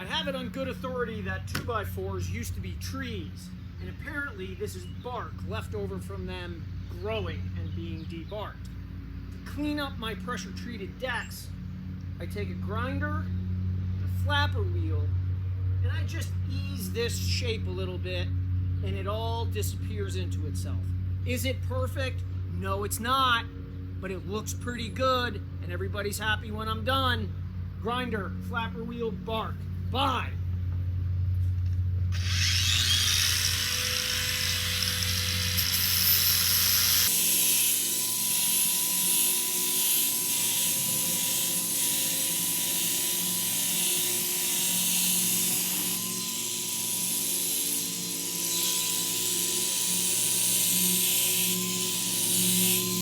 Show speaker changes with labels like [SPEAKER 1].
[SPEAKER 1] have it on good authority that 2x4s used to be trees, and apparently this is bark left over from them growing and being debarked. To clean up my pressure-treated decks, I take a grinder, a flapper wheel, and I just ease this shape a little bit, and it all disappears into itself. Is it perfect? No, it's not, but it looks pretty good, and everybody's happy when I'm done. Grinder, flapper wheel, bark. Bye.